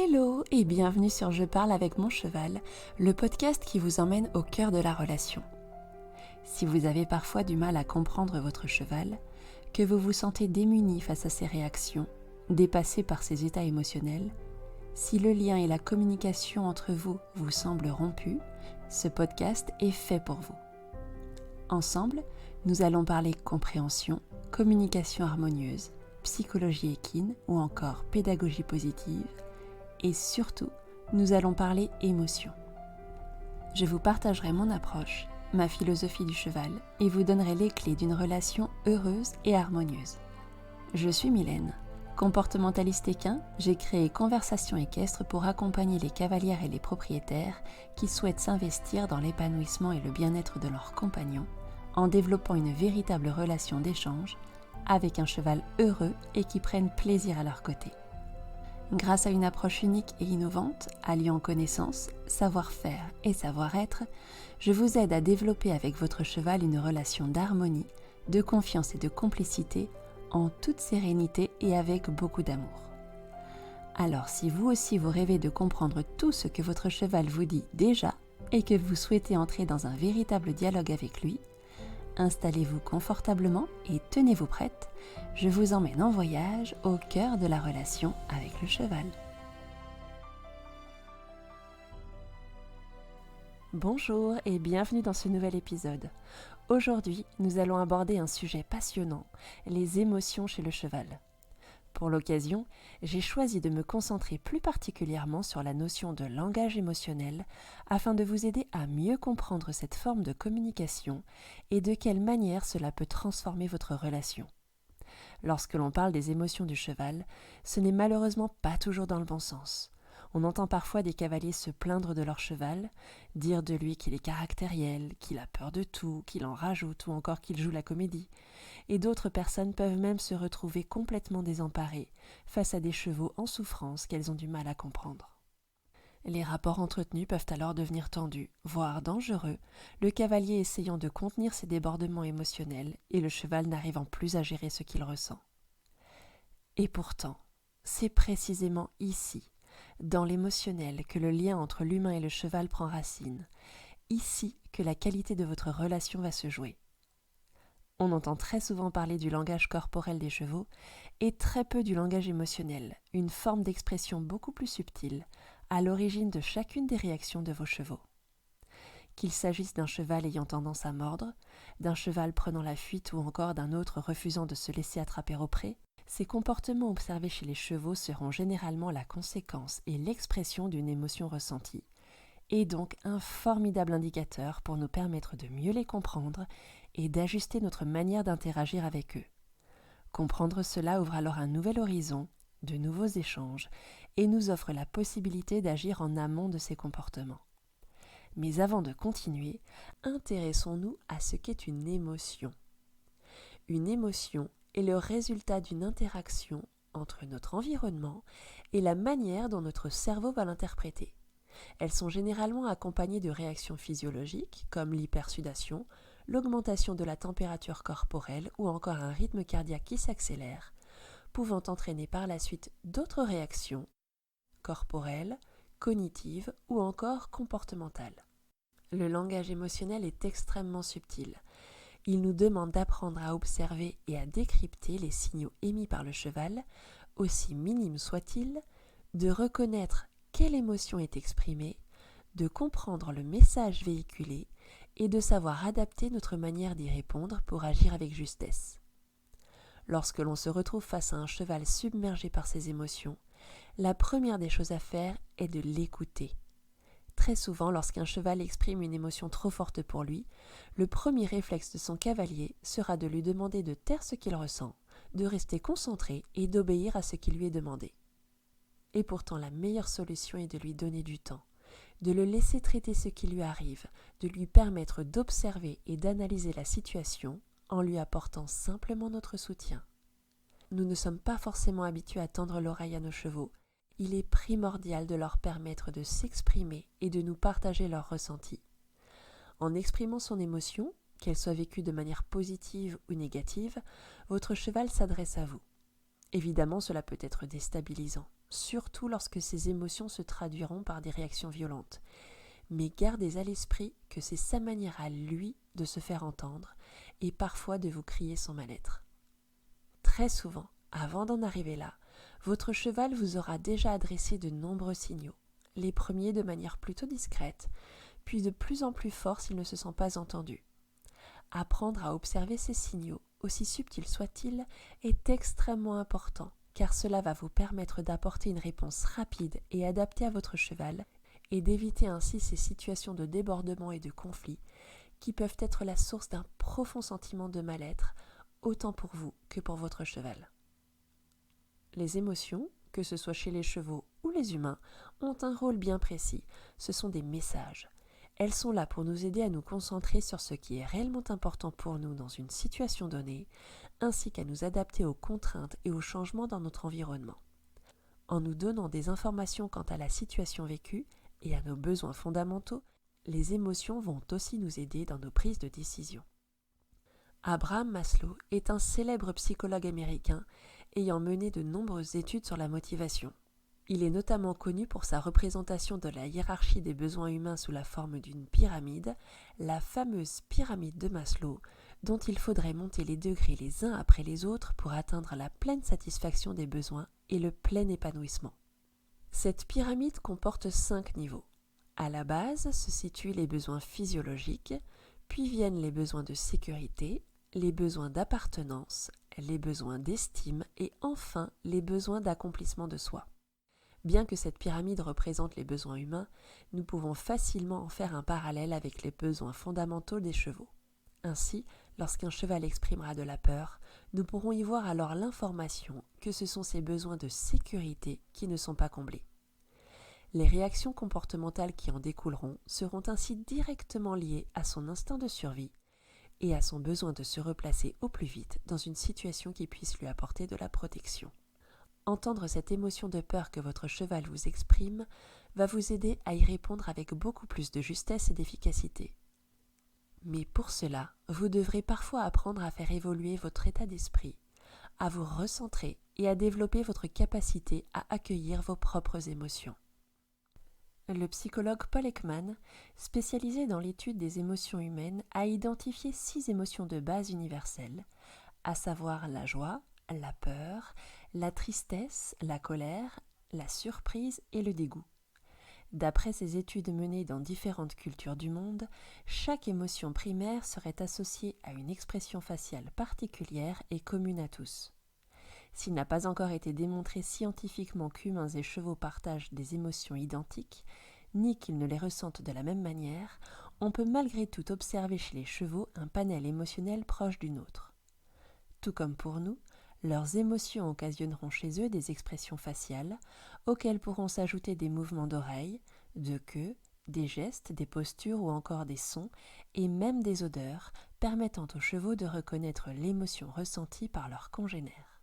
Hello et bienvenue sur Je parle avec mon cheval, le podcast qui vous emmène au cœur de la relation. Si vous avez parfois du mal à comprendre votre cheval, que vous vous sentez démuni face à ses réactions, dépassé par ses états émotionnels, si le lien et la communication entre vous vous semblent rompus, ce podcast est fait pour vous. Ensemble, nous allons parler compréhension, communication harmonieuse, psychologie équine ou encore pédagogie positive. Et surtout, nous allons parler émotion. Je vous partagerai mon approche, ma philosophie du cheval et vous donnerai les clés d'une relation heureuse et harmonieuse. Je suis Mylène. Comportementaliste équin, j'ai créé Conversation équestre pour accompagner les cavalières et les propriétaires qui souhaitent s'investir dans l'épanouissement et le bien-être de leurs compagnons en développant une véritable relation d'échange avec un cheval heureux et qui prenne plaisir à leur côté. Grâce à une approche unique et innovante, alliant connaissance, savoir-faire et savoir-être, je vous aide à développer avec votre cheval une relation d'harmonie, de confiance et de complicité en toute sérénité et avec beaucoup d'amour. Alors si vous aussi vous rêvez de comprendre tout ce que votre cheval vous dit déjà et que vous souhaitez entrer dans un véritable dialogue avec lui, installez-vous confortablement et tenez-vous prête, je vous emmène en voyage au cœur de la relation avec le cheval. Bonjour et bienvenue dans ce nouvel épisode. Aujourd'hui, nous allons aborder un sujet passionnant, les émotions chez le cheval. Pour l'occasion, j'ai choisi de me concentrer plus particulièrement sur la notion de langage émotionnel afin de vous aider à mieux comprendre cette forme de communication et de quelle manière cela peut transformer votre relation. Lorsque l'on parle des émotions du cheval, ce n'est malheureusement pas toujours dans le bon sens. On entend parfois des cavaliers se plaindre de leur cheval, dire de lui qu'il est caractériel, qu'il a peur de tout, qu'il en rajoute ou encore qu'il joue la comédie. Et d'autres personnes peuvent même se retrouver complètement désemparées face à des chevaux en souffrance qu'elles ont du mal à comprendre. Les rapports entretenus peuvent alors devenir tendus, voire dangereux, le cavalier essayant de contenir ses débordements émotionnels et le cheval n'arrivant plus à gérer ce qu'il ressent. Et pourtant, c'est précisément ici, dans l'émotionnel, que le lien entre l'humain et le cheval prend racine, ici que la qualité de votre relation va se jouer. On entend très souvent parler du langage corporel des chevaux et très peu du langage émotionnel, une forme d'expression beaucoup plus subtile, à l'origine de chacune des réactions de vos chevaux. Qu'il s'agisse d'un cheval ayant tendance à mordre, d'un cheval prenant la fuite ou encore d'un autre refusant de se laisser attraper au pré, ces comportements observés chez les chevaux seront généralement la conséquence et l'expression d'une émotion ressentie, et donc un formidable indicateur pour nous permettre de mieux les comprendre et d'ajuster notre manière d'interagir avec eux. Comprendre cela ouvre alors un nouvel horizon, de nouveaux échanges, et nous offre la possibilité d'agir en amont de ces comportements. Mais avant de continuer, intéressons-nous à ce qu'est une émotion. Une émotion est le résultat d'une interaction entre notre environnement et la manière dont notre cerveau va l'interpréter. Elles sont généralement accompagnées de réactions physiologiques comme l'hypersudation, l'augmentation de la température corporelle ou encore un rythme cardiaque qui s'accélère, pouvant entraîner par la suite d'autres réactions corporelles, cognitives ou encore comportementales. Le langage émotionnel est extrêmement subtil. Il nous demande d'apprendre à observer et à décrypter les signaux émis par le cheval, aussi minimes soient-ils, de reconnaître quelle émotion est exprimée, de comprendre le message véhiculé et de savoir adapter notre manière d'y répondre pour agir avec justesse. Lorsque l'on se retrouve face à un cheval submergé par ses émotions, la première des choses à faire est de l'écouter. Très souvent, lorsqu'un cheval exprime une émotion trop forte pour lui, le premier réflexe de son cavalier sera de lui demander de taire ce qu'il ressent, de rester concentré et d'obéir à ce qui lui est demandé. Et pourtant, la meilleure solution est de lui donner du temps, de le laisser traiter ce qui lui arrive, de lui permettre d'observer et d'analyser la situation en lui apportant simplement notre soutien. Nous ne sommes pas forcément habitués à tendre l'oreille à nos chevaux. Il est primordial de leur permettre de s'exprimer et de nous partager leurs ressentis. En exprimant son émotion, qu'elle soit vécue de manière positive ou négative, votre cheval s'adresse à vous. Évidemment, cela peut être déstabilisant. surtout lorsque ces émotions se traduiront par des réactions violentes. Mais gardez à l'esprit que c'est sa manière à lui de se faire entendre et parfois de vous crier son mal-être. Très souvent, avant d'en arriver là, votre cheval vous aura déjà adressé de nombreux signaux, les premiers de manière plutôt discrète, puis de plus en plus forts s'il ne se sent pas entendu. Apprendre à observer ces signaux, aussi subtils soient-ils, est extrêmement important, car cela va vous permettre d'apporter une réponse rapide et adaptée à votre cheval, et d'éviter ainsi ces situations de débordement et de conflit qui peuvent être la source d'un profond sentiment de mal-être, autant pour vous que pour votre cheval. Les émotions, que ce soit chez les chevaux ou les humains, ont un rôle bien précis. Ce sont des messages. Elles sont là pour nous aider à nous concentrer sur ce qui est réellement important pour nous dans une situation donnée, ainsi qu'à nous adapter aux contraintes et aux changements dans notre environnement. En nous donnant des informations quant à la situation vécue et à nos besoins fondamentaux, les émotions vont aussi nous aider dans nos prises de décision. Abraham Maslow est un célèbre psychologue américain ayant mené de nombreuses études sur la motivation. Il est notamment connu pour sa représentation de la hiérarchie des besoins humains sous la forme d'une pyramide, la fameuse pyramide de Maslow, dont il faudrait monter les degrés les uns après les autres pour atteindre la pleine satisfaction des besoins et le plein épanouissement. Cette pyramide comporte 5 niveaux. À la base se situent les besoins physiologiques, puis viennent les besoins de sécurité, les besoins d'appartenance, les besoins d'estime et enfin les besoins d'accomplissement de soi. Bien que cette pyramide représente les besoins humains, nous pouvons facilement en faire un parallèle avec les besoins fondamentaux des chevaux. Ainsi, lorsqu'un cheval exprimera de la peur, nous pourrons y voir alors l'information que ce sont ses besoins de sécurité qui ne sont pas comblés. Les réactions comportementales qui en découleront seront ainsi directement liées à son instinct de survie et à son besoin de se replacer au plus vite dans une situation qui puisse lui apporter de la protection. Entendre cette émotion de peur que votre cheval vous exprime va vous aider à y répondre avec beaucoup plus de justesse et d'efficacité. Mais pour cela, vous devrez parfois apprendre à faire évoluer votre état d'esprit, à vous recentrer et à développer votre capacité à accueillir vos propres émotions. Le psychologue Paul Ekman, spécialisé dans l'étude des émotions humaines, a identifié 6 émotions de base universelles, à savoir la joie, la peur, la tristesse, la colère, la surprise et le dégoût. D'après ces études menées dans différentes cultures du monde, chaque émotion primaire serait associée à une expression faciale particulière et commune à tous. S'il n'a pas encore été démontré scientifiquement qu'humains et chevaux partagent des émotions identiques, ni qu'ils ne les ressentent de la même manière, on peut malgré tout observer chez les chevaux un panel émotionnel proche du nôtre. Tout comme pour nous, leurs émotions occasionneront chez eux des expressions faciales, auxquelles pourront s'ajouter des mouvements d'oreilles, de queue, des gestes, des postures ou encore des sons, et même des odeurs, permettant aux chevaux de reconnaître l'émotion ressentie par leurs congénères.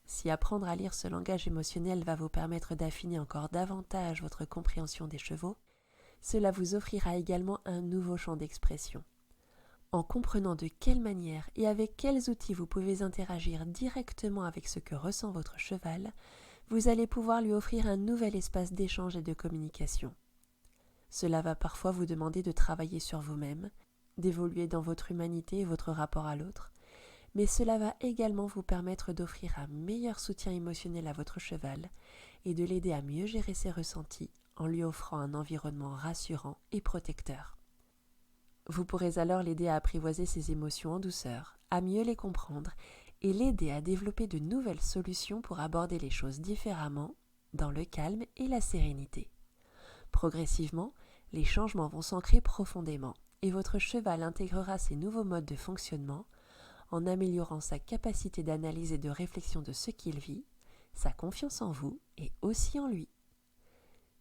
Si apprendre à lire ce langage émotionnel va vous permettre d'affiner encore davantage votre compréhension des chevaux, cela vous offrira également un nouveau champ d'expression. En comprenant de quelle manière et avec quels outils vous pouvez interagir directement avec ce que ressent votre cheval, vous allez pouvoir lui offrir un nouvel espace d'échange et de communication. Cela va parfois vous demander de travailler sur vous-même, d'évoluer dans votre humanité et votre rapport à l'autre, mais cela va également vous permettre d'offrir un meilleur soutien émotionnel à votre cheval et de l'aider à mieux gérer ses ressentis en lui offrant un environnement rassurant et protecteur. Vous pourrez alors l'aider à apprivoiser ses émotions en douceur, à mieux les comprendre et l'aider à développer de nouvelles solutions pour aborder les choses différemment, dans le calme et la sérénité. Progressivement, les changements vont s'ancrer profondément et votre cheval intégrera ces nouveaux modes de fonctionnement en améliorant sa capacité d'analyse et de réflexion de ce qu'il vit, sa confiance en vous et aussi en lui.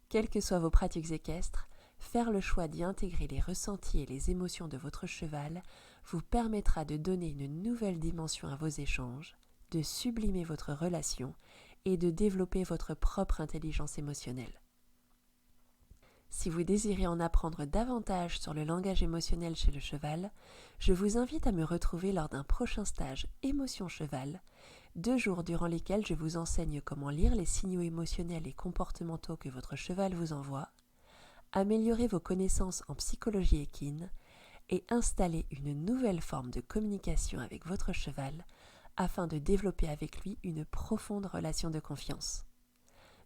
Quelles que soient vos pratiques équestres, faire le choix d'y intégrer les ressentis et les émotions de votre cheval vous permettra de donner une nouvelle dimension à vos échanges, de sublimer votre relation et de développer votre propre intelligence émotionnelle. Si vous désirez en apprendre davantage sur le langage émotionnel chez le cheval, je vous invite à me retrouver lors d'un prochain stage Émotion Cheval, 2 jours durant lesquels je vous enseigne comment lire les signaux émotionnels et comportementaux que votre cheval vous envoie, améliorer vos connaissances en psychologie équine et installer une nouvelle forme de communication avec votre cheval afin de développer avec lui une profonde relation de confiance.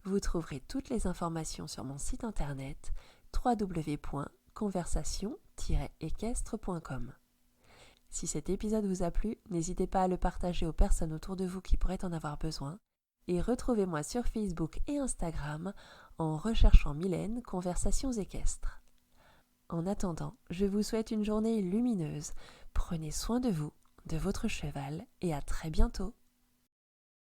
Vous trouverez toutes les informations sur mon site internet www.conversation-équestre.com. Si cet épisode vous a plu, n'hésitez pas à le partager aux personnes autour de vous qui pourraient en avoir besoin et retrouvez-moi sur Facebook et Instagram en recherchant Mylène Conversations équestres. En attendant, je vous souhaite une journée lumineuse. Prenez soin de vous, de votre cheval et à très bientôt.